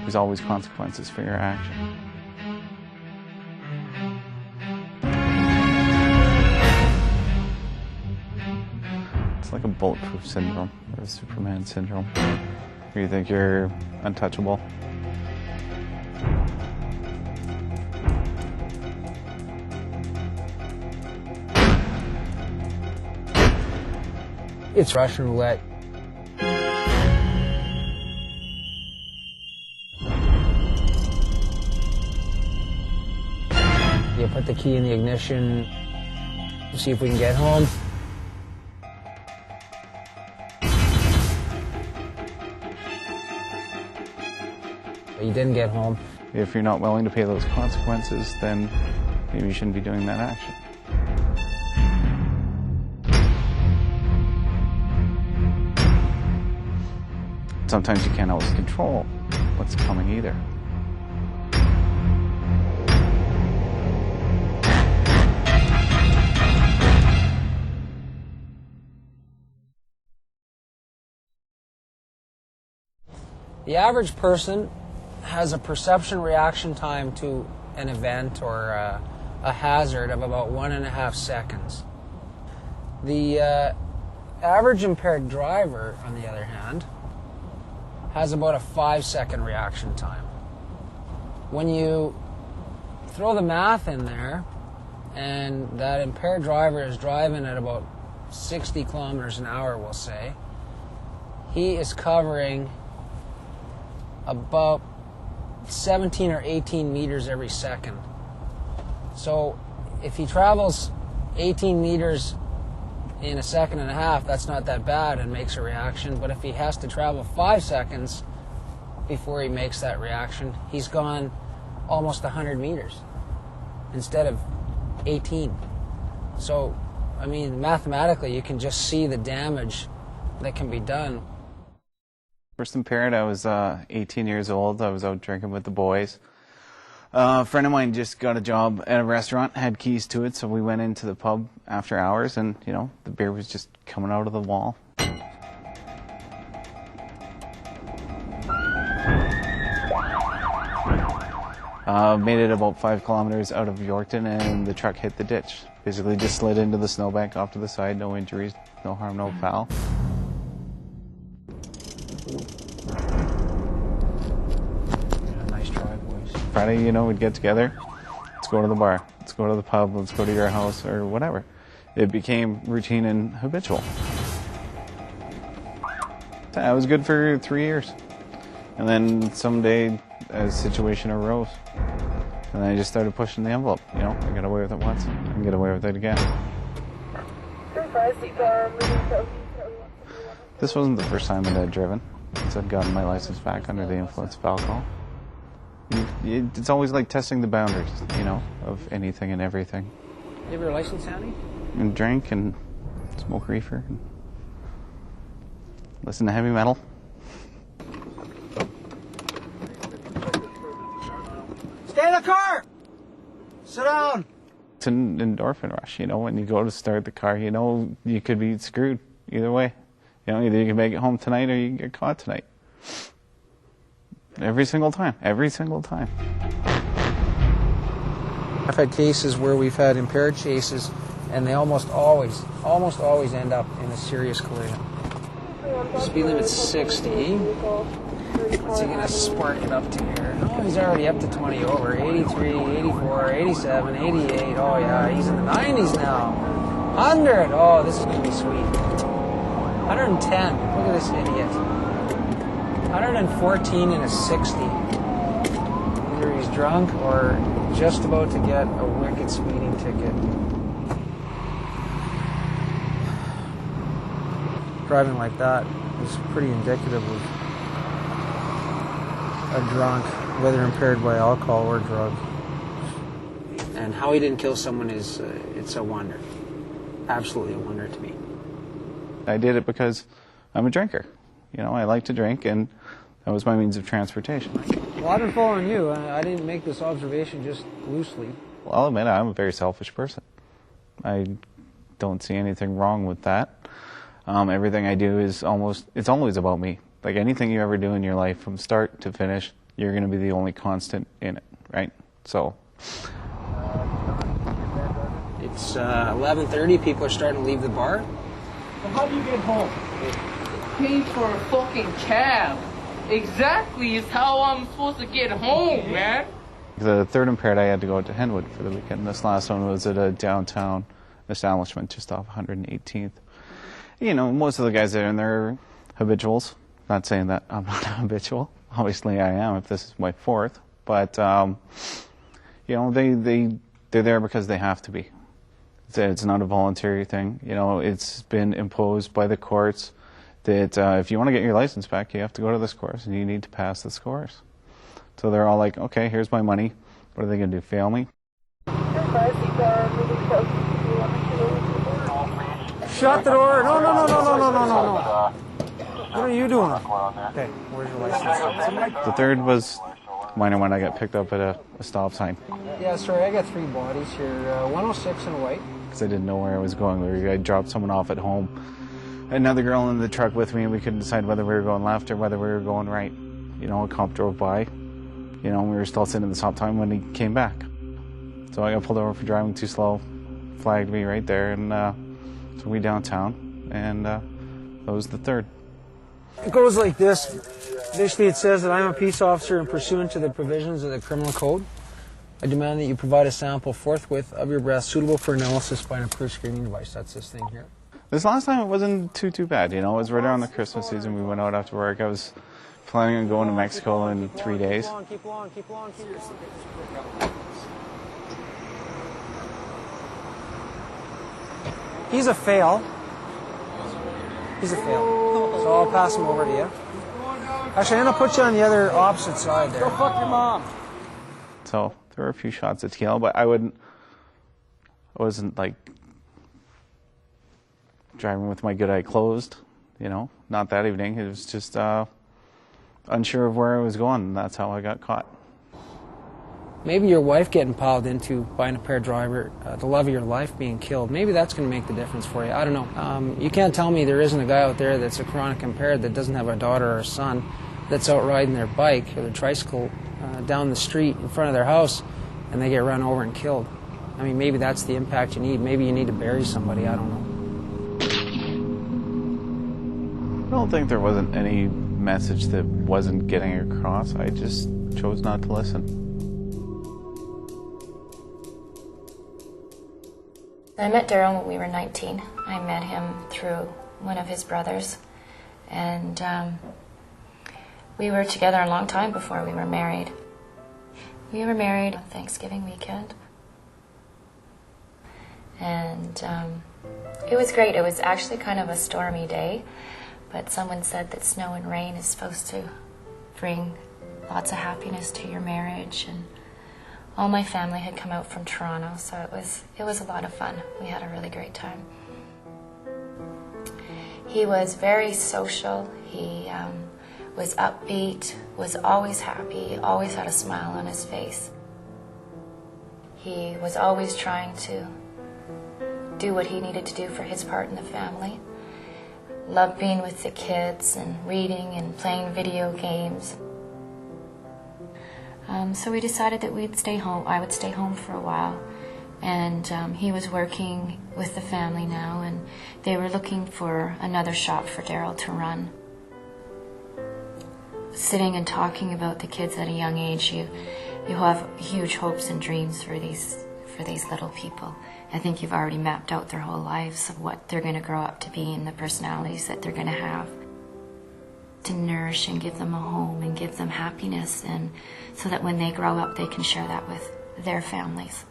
There's always consequences for your action. It's like a bulletproof syndrome, or a Superman syndrome, where you think you're untouchable. It's Russian roulette. You put the key in the ignition, see if we can get home. But you didn't get home. If you're not willing to pay those consequences, then maybe you shouldn't be doing that action. Sometimes you can't always control what's coming either. The average person has a perception reaction time to an event or a hazard of about 1.5 seconds. The average impaired driver, on the other hand, has about a 5-second reaction time. When you throw the math in there, and that impaired driver is driving at about 60 kilometers an hour, we'll say, he is covering about 17 or 18 meters every second. So if he travels 18 meters in 1.5 seconds, that's not that bad and makes a reaction. But if he has to travel 5 seconds before he makes that reaction, he's gone almost 100 meters instead of 18. So, I mean, mathematically, you can just see the damage that can be done. First impaired, I was 18 years old. I was out drinking with the boys. A friend of mine just got a job at a restaurant, had keys to it, so we went into the pub after hours, and, you know, the beer was just coming out of the wall. Made it about 5 kilometers out of Yorkton, and the truck hit the ditch. Basically just slid into the snowbank off to the side, no injuries, no harm, no foul. Friday, you know, we'd get together, let's go to the bar, let's go to the pub, let's go to your house, or whatever. It became routine and habitual. That was good for 3 years. And then someday a situation arose. And then I just started pushing the envelope. You know, I got away with it once, I can get away with it again. This wasn't the first time that I'd driven since I'd gotten my license back under the influence of alcohol. It's always like testing the boundaries, you know, of anything and everything. You have your license handy? And drink and smoke reefer and listen to heavy metal. Stay in the car! Sit down! It's an endorphin rush, you know, when you go to start the car, you know, you could be screwed either way. You know, either you can make it home tonight or you can get caught tonight. Every single time. Every single time. I've had cases where we've had impaired chases, and they almost always end up in a serious collision. Speed limit's 60. What's he going to spark it up to here? Oh, he's already up to 20 over. 83, 84, 87, 88. Oh, yeah, he's in the 90s now. 100. Oh, this is going to be sweet. 110. Look at this idiot. 114 and a 60. Either he's drunk or just about to get a wicked speeding ticket. Driving like that is pretty indicative of a drunk, whether impaired by alcohol or drug. And how he didn't kill someone is, it's a wonder. Absolutely a wonder to me. I did it because I'm a drinker. You know, I like to drink, and that was my means of transportation. Well, I've been following you. I didn't make this observation just loosely. Well, I'll admit I'm a very selfish person. I don't see anything wrong with that. Everything I do is it's always about me. Like anything you ever do in your life, from start to finish, you're going to be the only constant in it, right? So It's 11:30. People are starting to leave the bar. So how do you get home? Pay for a fucking cab. Exactly is how I'm supposed to get home, man. the third impaired, I had to go out to Henwood for the weekend. This last one was at a downtown establishment just off 118th. You know, most of the guys there, and they're habituals. Not saying that I'm not a habitual. Obviously I am if this is my fourth. But, you know, they're there because they have to be. It's not a voluntary thing. You know, it's been imposed by the courts that if you want to get your license back, you have to go to this course and you need to pass this course. So they're all like, okay, here's my money. What are they going to do, fail me? Shut the door. No. What are you doing? Okay, where's your license? The third was minor when I got picked up at a stop sign. Yeah, sorry, I got 3 bodies here. 106 in white. Because I didn't know where I was going. I dropped someone off at home. Another girl in the truck with me, and we couldn't decide whether we were going left or whether we were going right. You know, a cop drove by. You know, we were still sitting at the stop time when he came back. So I got pulled over for driving too slow, flagged me right there, and took me downtown, and that was the third. It goes like this. Basically, it says that I'm a peace officer and pursuant to the provisions of the criminal code, I demand that you provide a sample forthwith of your breath suitable for analysis by an approved screening device. That's this thing here. This last time it wasn't too bad, you know. It was right around the Christmas season. We went out after work. I was planning on going to Mexico in 3 days. Keep on. He's a fail. So I'll pass him over to you. Actually, I'm going to put you on the other opposite side there. Go fuck your mom. So there were a few shots at tequila, but I wasn't like driving with my good eye closed, you know. Not that evening. It was just unsure of where I was going, and that's how I got caught. Maybe your wife getting piled into by an impaired driver, the love of your life being killed. Maybe that's going to make the difference for you. I don't know. You can't tell me there isn't a guy out there that's a chronic impaired that doesn't have a daughter or a son that's out riding their bike or their tricycle down the street in front of their house and they get run over and killed. I mean, maybe that's the impact you need. Maybe you need to bury somebody. I don't know. I don't think there wasn't any message that wasn't getting across. I just chose not to listen. I met Daryl when we were 19. I met him through one of his brothers, and we were together a long time before we were married. We were married on Thanksgiving weekend, and it was great. It was actually kind of a stormy day, but someone said that snow and rain is supposed to bring lots of happiness to your marriage, and all my family had come out from Toronto, so it was a lot of fun. We had a really great time. He was very social. He was upbeat, was always happy, always had a smile on his face. He was always trying to do what he needed to do for his part in the family. Loved being with the kids and reading and playing video games. So we decided that we'd stay home. I would stay home for a while, and he was working with the family now, and they were looking for another shop for Daryl to run. Sitting and talking about the kids at a young age, you have huge hopes and dreams for these little people. I think you've already mapped out their whole lives of what they're going to grow up to be and the personalities that they're going to have. To nourish and give them a home and give them happiness, and so that when they grow up they can share that with their families.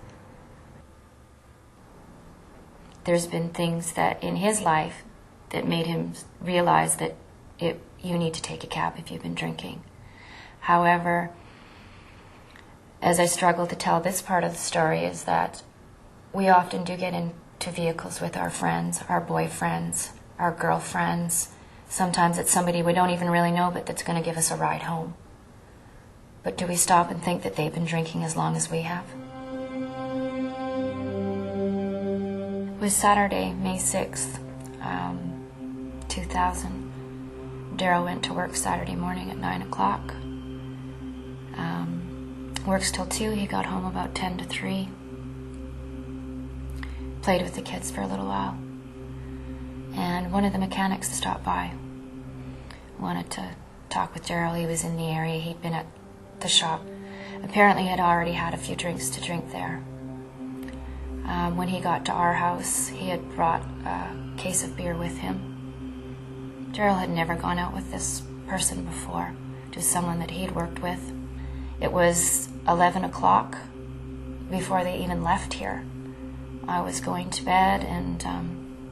There's been things that in his life that made him realize that you need to take a cab if you've been drinking. However, as I struggle to tell this part of the story, is that we often do get into vehicles with our friends, our boyfriends, our girlfriends. Sometimes it's somebody we don't even really know, but that's going to give us a ride home. But do we stop and think that they've been drinking as long as we have? It was Saturday, May 6th, 2000. Daryl went to work Saturday morning at 9 o'clock. Works till 2. He got home about 10 to 3. Played with the kids for a little while. And one of the mechanics stopped by. Wanted to talk with Daryl. He was in the area. He'd been at the shop. Apparently he had already had a few drinks to drink there. When he got to our house, he had brought a case of beer with him. Daryl had never gone out with this person before, just someone that he'd worked with. It was 11 o'clock before they even left here. I was going to bed, and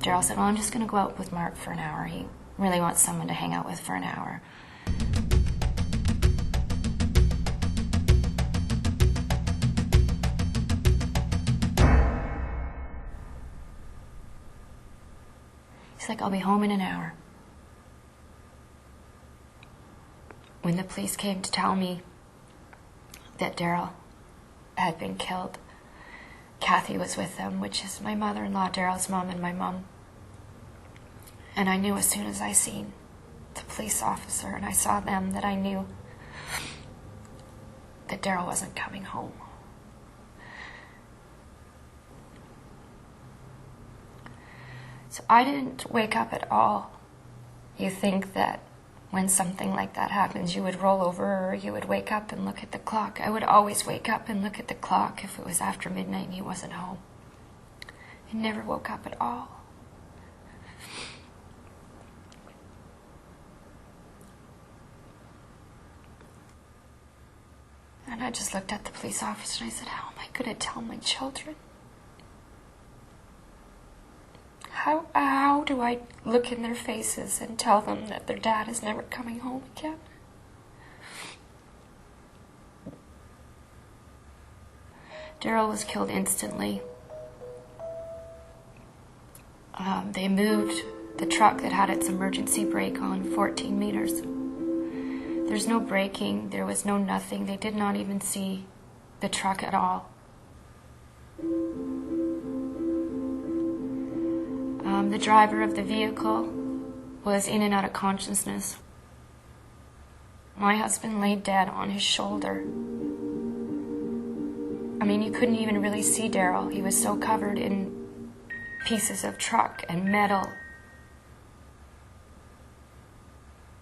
Daryl said, well, I'm just going to go out with Mark for an hour. He really wants someone to hang out with for an hour. He's like, I'll be home in an hour. When the police came to tell me that Daryl had been killed, Kathy was with them, which is my mother-in-law, Daryl's mom, and my mom. And I knew as soon as I seen the police officer and I saw them that I knew that Daryl wasn't coming home. So I didn't wake up at all. You think that when something like that happens, you would roll over or you would wake up and look at the clock. I would always wake up and look at the clock if it was after midnight and he wasn't home. I never woke up at all. And I just looked at the police officer and I said, how am I going to tell my children? How do I look in their faces and tell them that their dad is never coming home again? Daryl was killed instantly. They moved the truck that had its emergency brake on 14 meters. There's no braking, there was no nothing. They did not even see the truck at all. The driver of the vehicle was in and out of consciousness. My husband laid dead on his shoulder. I mean, you couldn't even really see Daryl. He was so covered in pieces of truck and metal.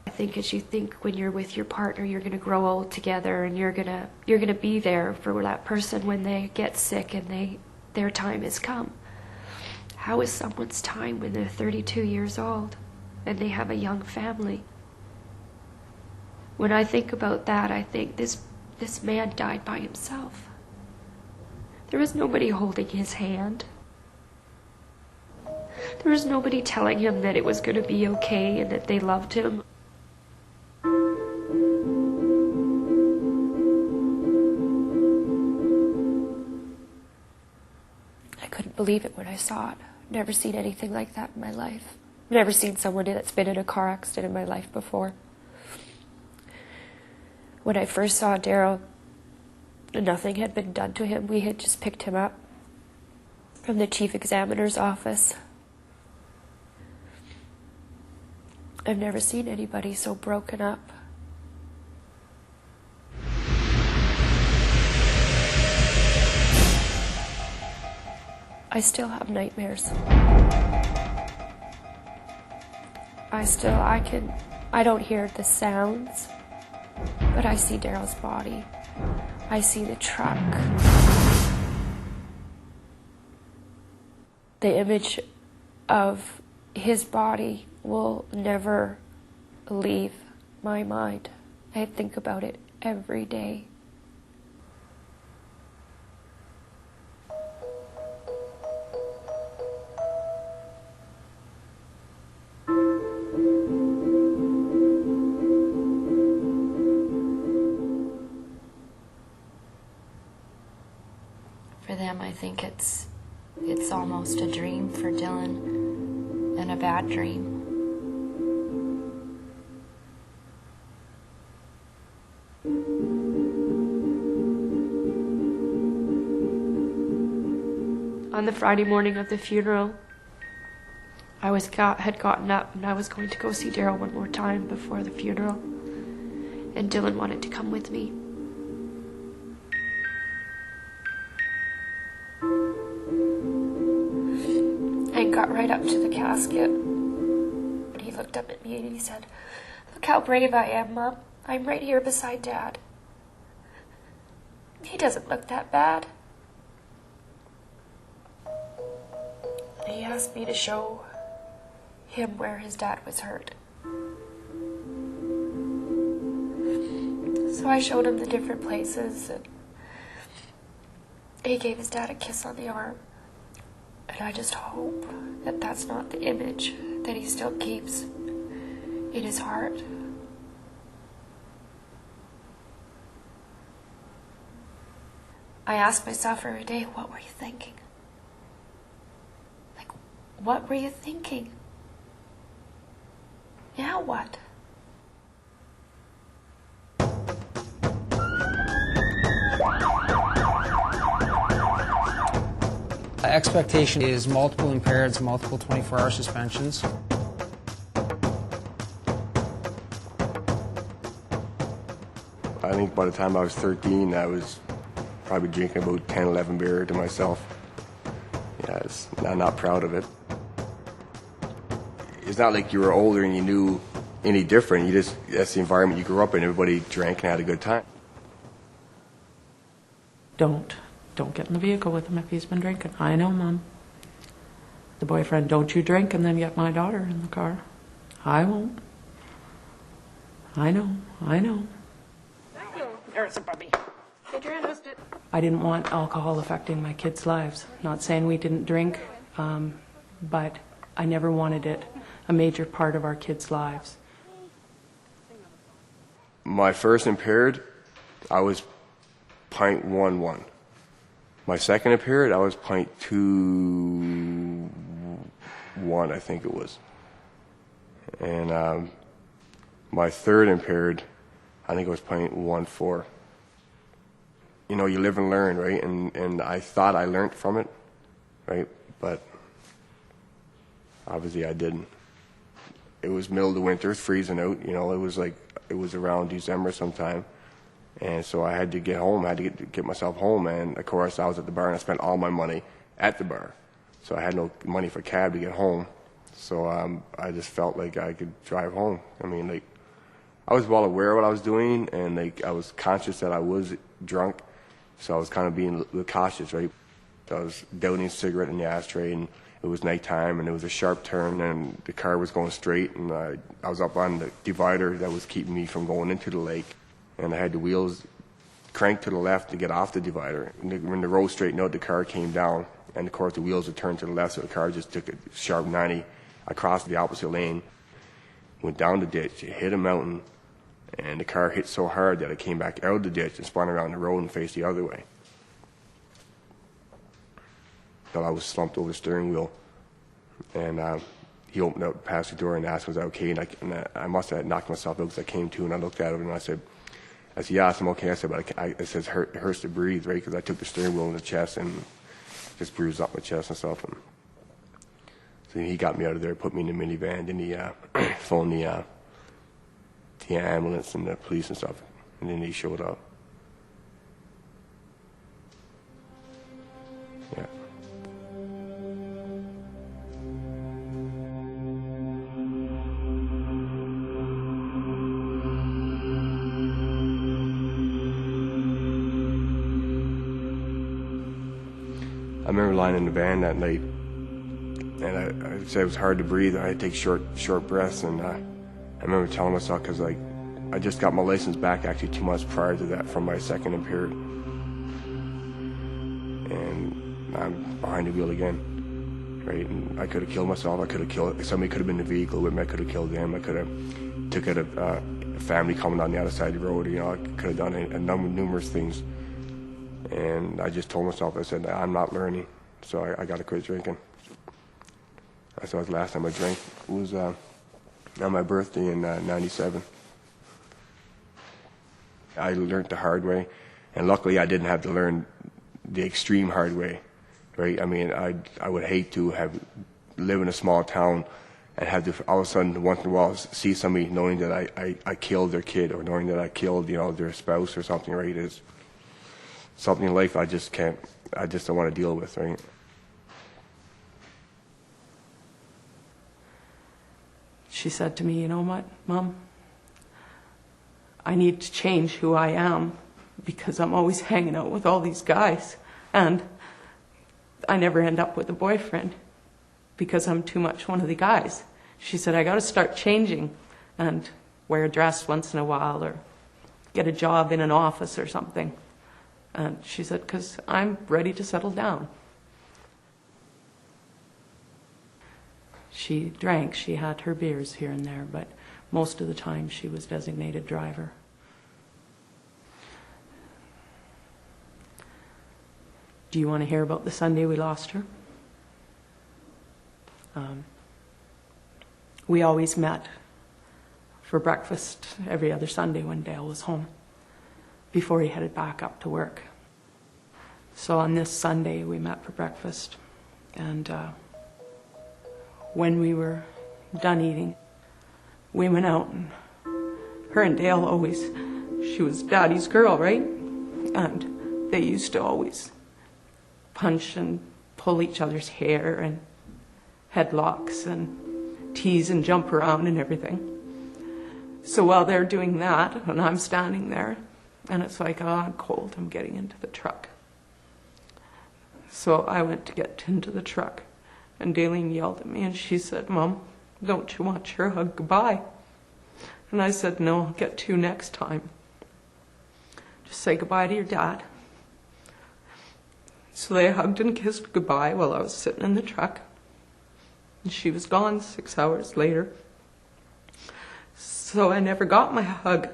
I think as you think when you're with your partner, you're going to grow old together and you're going to be there for that person when they get sick and their time has come. How is someone's time when they're 32 years old and they have a young family? When I think about that, I think this man died by himself. There was nobody holding his hand. There was nobody telling him that it was going to be okay and that they loved him. I couldn't believe it when I saw it. Never seen anything like that in my life. Never seen someone that's been in a car accident in my life before. When I first saw Daryl, nothing had been done to him. We had just picked him up from the chief examiner's office. I've never seen anybody so broken up. I still have nightmares. I don't hear the sounds, but I see Daryl's body. I see the truck. The image of his body will never leave my mind. I think about it every day. For them, I think it's almost a dream for Dylan, and a bad dream. On the Friday morning of the funeral, I had gotten up and I was going to go see Daryl one more time before the funeral, and Dylan wanted to come with me. right up to the casket. And he looked up at me and he said, "Look how brave I am, Mom. I'm right here beside Dad. He doesn't look that bad." And he asked me to show him where his dad was hurt. So I showed him the different places, and he gave his dad a kiss on the arm. And I just hope that that's not the image that he still keeps in his heart. I ask myself every day, what were you thinking? Like, what were you thinking? Now what? Expectation is multiple impaireds, multiple 24-hour suspensions. I think by the time I was 13, I was probably drinking about 10, 11 beer to myself. Yeah, I'm not proud of it. It's not like you were older and you knew any different. That's the environment you grew up in. Everybody drank and had a good time. Don't get in the vehicle with him if he's been drinking. I know, Mom. The boyfriend, don't you drink and then get my daughter in the car. I won't. I know. There's a puppy. I didn't want alcohol affecting my kids' lives. Not saying we didn't drink, but I never wanted it a major part of our kids' lives. My first impaired, I was 0.11. My second impaired, I was 0.21, I think it was. And my third impaired, I think it was 0.14. You know, you live and learn, right? And I thought I learned from it, right? But obviously I didn't. It was middle of the winter, freezing out. You know, it was around December sometime. And so I had to get home. I had to get myself home. And, of course, I was at the bar, and I spent all my money at the bar. So I had no money for cab to get home. So I just felt like I could drive home. I mean, like, I was well aware of what I was doing, and, like, I was conscious that I was drunk. So I was kind of being a little cautious, right? So I was downing a cigarette in the ashtray, and it was nighttime, and it was a sharp turn, and the car was going straight, and I was up on the divider that was keeping me from going into the lake. And I had the wheels cranked to the left to get off the divider. When the road straightened out, the car came down, and of course the wheels had turned to the left, so the car just took a sharp 90 across the opposite lane, went down the ditch, it hit a mountain, and the car hit so hard that it came back out of the ditch and spun around the road and faced the other way. So I was slumped over the steering wheel, and he opened up the passenger door and asked, was I okay? And I must have knocked myself out because I came to, and I looked at him, and I said, yes, I'm okay. I said, but it says it hurts to breathe, right? Because I took the steering wheel in the chest and just bruised up my chest and stuff. And so he got me out of there, put me in the minivan, and he phoned the ambulance and the police and stuff. And then he showed up. Yeah. I remember lying in the van that night, and I said it was hard to breathe. I had to take short breaths, and I remember telling myself, because I just got my license back actually 2 months prior to that from my second impaired, and I'm behind the wheel again, right? And I could have killed myself. I could have killed somebody. Could have been in the vehicle with me. I could have killed them. I could have took out a family coming on the other side of the road. You know, I could have done numerous things. And I just told myself, I said, I'm not learning, so I got to quit drinking. That's the last time I drank. It was on my birthday in 97. I learned the hard way, and luckily I didn't have to learn the extreme hard way, right? I mean, I would hate to live in a small town and have to all of a sudden once in a while see somebody knowing that I killed their kid, or knowing that I killed, you know, their spouse or something, right? It's something in life I just don't want to deal with, right? she said to me, you know what, Mom? I need to change who I am because I'm always hanging out with all these guys. And I never end up with a boyfriend because I'm too much one of the guys. She said, I got to start changing and wear a dress once in a while or get a job in an office or something. And she said, because I'm ready to settle down. She drank. She had her beers here and there, but most of the time she was designated driver. Do you want to hear about the Sunday we lost her? We always met for breakfast every other Sunday when Dale was home, before he headed back up to work. So on this Sunday we met for breakfast, and when we were done eating, we went out, and her and Dale always, she was Daddy's girl, right? And they used to always punch and pull each other's hair and headlocks and tease and jump around and everything. So while they're doing that, and I'm standing there, and it's like, oh, I'm cold, I'm getting into the truck. So I went to get into the truck, and Daleen yelled at me, and she said, Mom, don't you want your hug goodbye? And I said, no, I'll get to you next time. Just say goodbye to your dad. So they hugged and kissed goodbye while I was sitting in the truck. And she was gone 6 hours later. So I never got my hug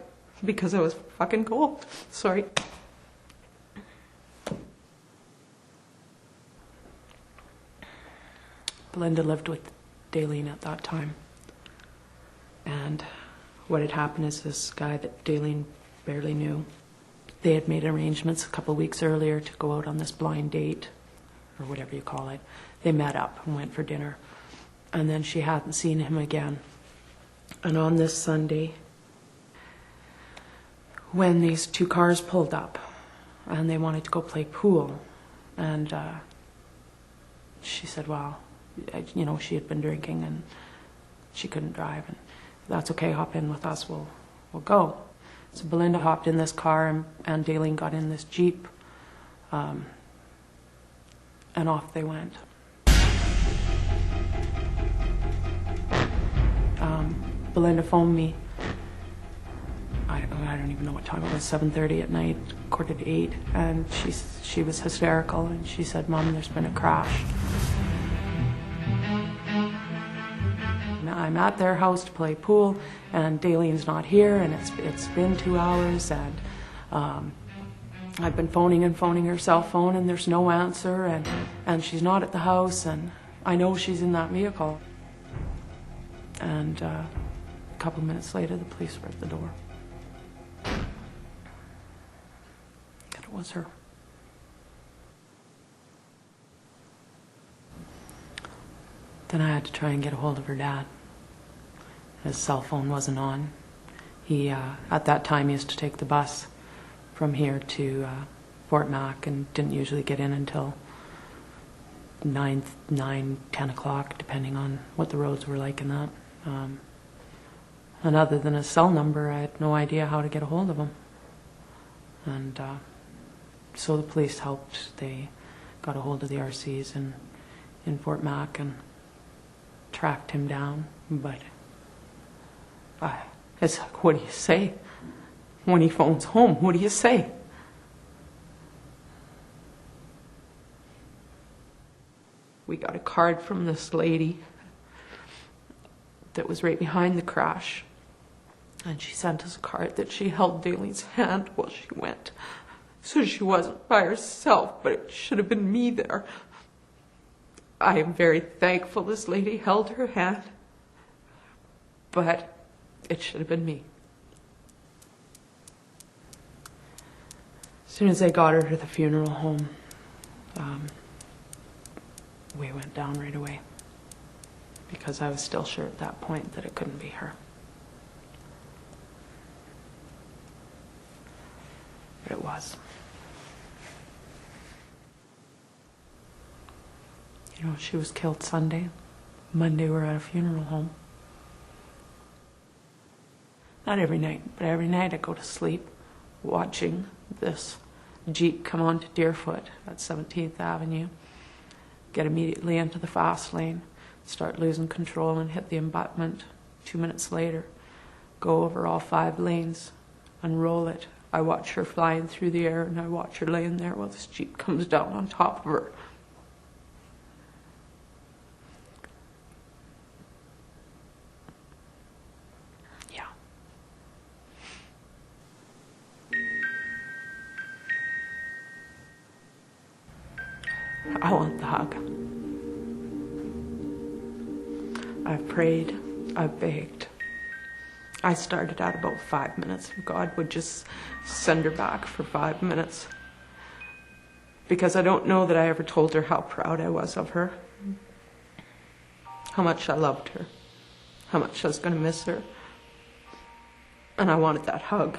because I was fucking cold. Sorry. Belinda lived with Daleen at that time. And what had happened is this guy that Daleen barely knew, they had made arrangements a couple of weeks earlier to go out on this blind date, or whatever you call it. They met up and went for dinner. And then she hadn't seen him again. And on this Sunday, when these two cars pulled up, and they wanted to go play pool, and she said, well, you know, she had been drinking and she couldn't drive, and that's okay, hop in with us, we'll go. So Belinda hopped in this car, and Daleen got in this Jeep, and off they went. Belinda phoned me, I don't even know what time it was, 7:30 at night, 7:45, and she was hysterical, and she said, Mom, there's been a crash. I'm at their house to play pool, and Daleen's not here, and it's been 2 hours, and I've been phoning her cell phone, and there's no answer, and she's not at the house, and I know she's in that vehicle. And a couple minutes later, the police were at the door. And it was her. Then I had to try and get a hold of her dad. His cell phone wasn't on. He, at that time, used to take the bus from here to Fort Mac and didn't usually get in until 9, 10 o'clock, depending on what the roads were like and that. And other than his cell number, I had no idea how to get a hold of him. And so the police helped. They got a hold of the RCs in Fort Mac and tracked him down. But it's like, what do you say? When he phones home, what do you say? We got a card from this lady that was right behind the crash. And she sent us a card that she held Daleen's hand while she went. So she wasn't by herself, but it should have been me there. I am very thankful this lady held her hand, but it should have been me. As soon as they got her to the funeral home, we went down right away, because I was still sure at that point that it couldn't be her. But it was. You know, she was killed Sunday. Monday we're at a funeral home. not every night, but every night I go to sleep watching this Jeep come onto Deerfoot at 17th Avenue, get immediately into the fast lane, start losing control and hit the abutment. 2 minutes later, go over all 5 lanes, unroll it. I watch her flying through the air, and I watch her laying there while this Jeep comes down on top of her. Yeah. I want the hug. I've prayed, I've begged. I started at about 5 minutes. God would just send her back for 5 minutes. Because I don't know that I ever told her how proud I was of her. How much I loved her. How much I was going to miss her. And I wanted that hug.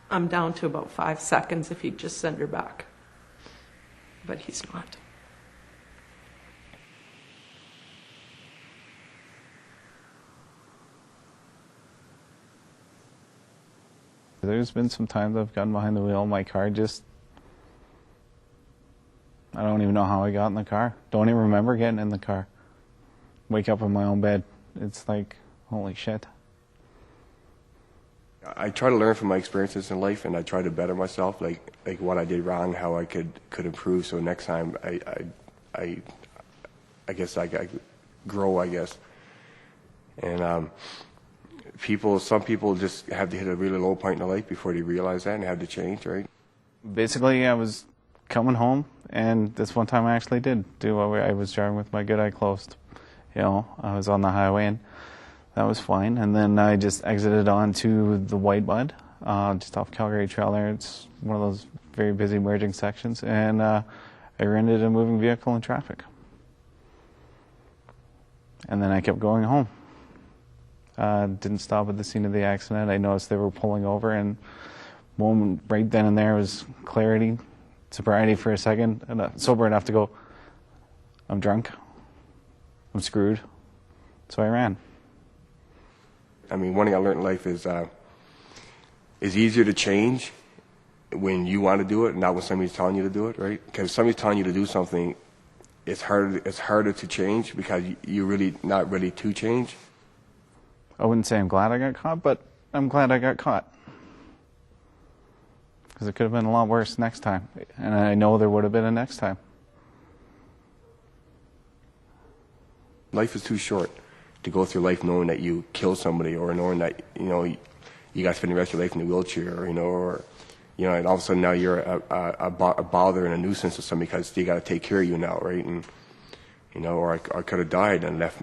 I'm down to about 5 seconds if he'd just send her back. But he's not. There's been some times I've gotten behind the wheel of my car, I don't even know how I got in the car. Don't even remember getting in the car. Wake up in my own bed. It's like, holy shit. I try to learn from my experiences in life, and I try to better myself, like what I did wrong, how I could improve. So next time, I guess I grow, I guess. And some people just have to hit a really low point in their life before they realize that and have to change, right? Basically, I was coming home, and this one time I actually did do what I was driving with my good eye closed. You know, I was on the highway, and that was fine. And then I just exited onto the White Mud, just off Calgary Trail there. It's one of those very busy merging sections, and I ran into a moving vehicle in traffic. And then I kept going home. Didn't stop at the scene of the accident. I noticed they were pulling over, and moment right then and there was clarity, sobriety for a second, and sober enough to go, I'm drunk, I'm screwed. So I ran. I mean, one thing I learned in life is it's easier to change when you want to do it, not when somebody's telling you to do it, right? Because if somebody's telling you to do something, it's harder to change because you're really not ready to change. I wouldn't say I'm glad I got caught, but I'm glad I got caught. Because it could have been a lot worse next time. And I know there would have been a next time. Life is too short to go through life knowing that you killed somebody, or knowing that, you know, you got to spend the rest of your life in a wheelchair, you know, or, you know, and all of a sudden now you're a bother and a nuisance to somebody because they got to take care of you now, right? And, you know, or I could have died and left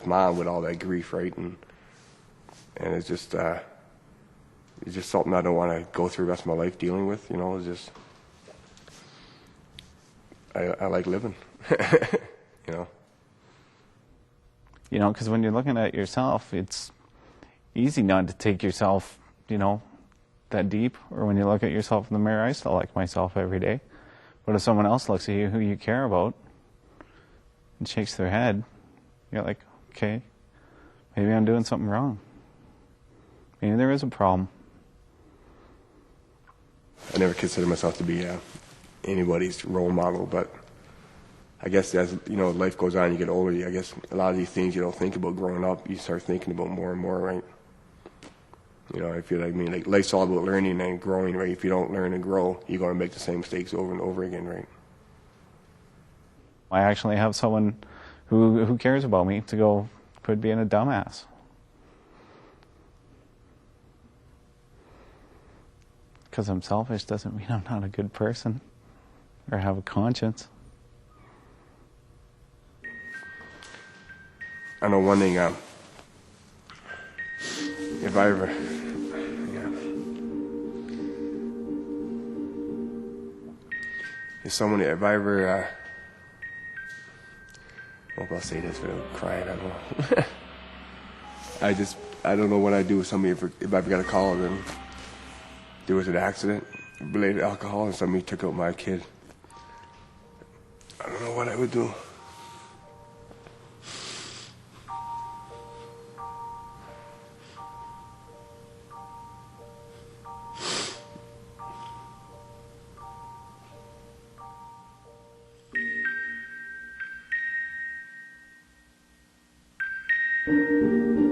mom with all that grief, right? And it's just something I don't want to go through the rest of my life dealing with, you know. It's just, I like living, you know. You know, because when you're looking at yourself, it's easy not to take yourself, you know, that deep. Or when you look at yourself in the mirror, I still like myself every day. But if someone else looks at you who you care about and shakes their head, you're like, okay, maybe I'm doing something wrong. Maybe there is a problem. I never consider myself to be anybody's role model, but I guess as, you know, life goes on, you get older, I guess a lot of these things you don't think about growing up, you start thinking about more and more, right? You know, I feel like, like life's all about learning and growing, right? If you don't learn and grow, you're going to make the same mistakes over and over again, right? I actually have someone who cares about me to go, quit being a dumbass. Because I'm selfish doesn't mean I'm not a good person or have a conscience. I know one thing, if I ever, if I ever, well, I'll say this without crying, I don't know. I don't know what I'd do with somebody if I ever got a call and then there was an accident related to alcohol and somebody took out my kid. I don't know what I would do. you.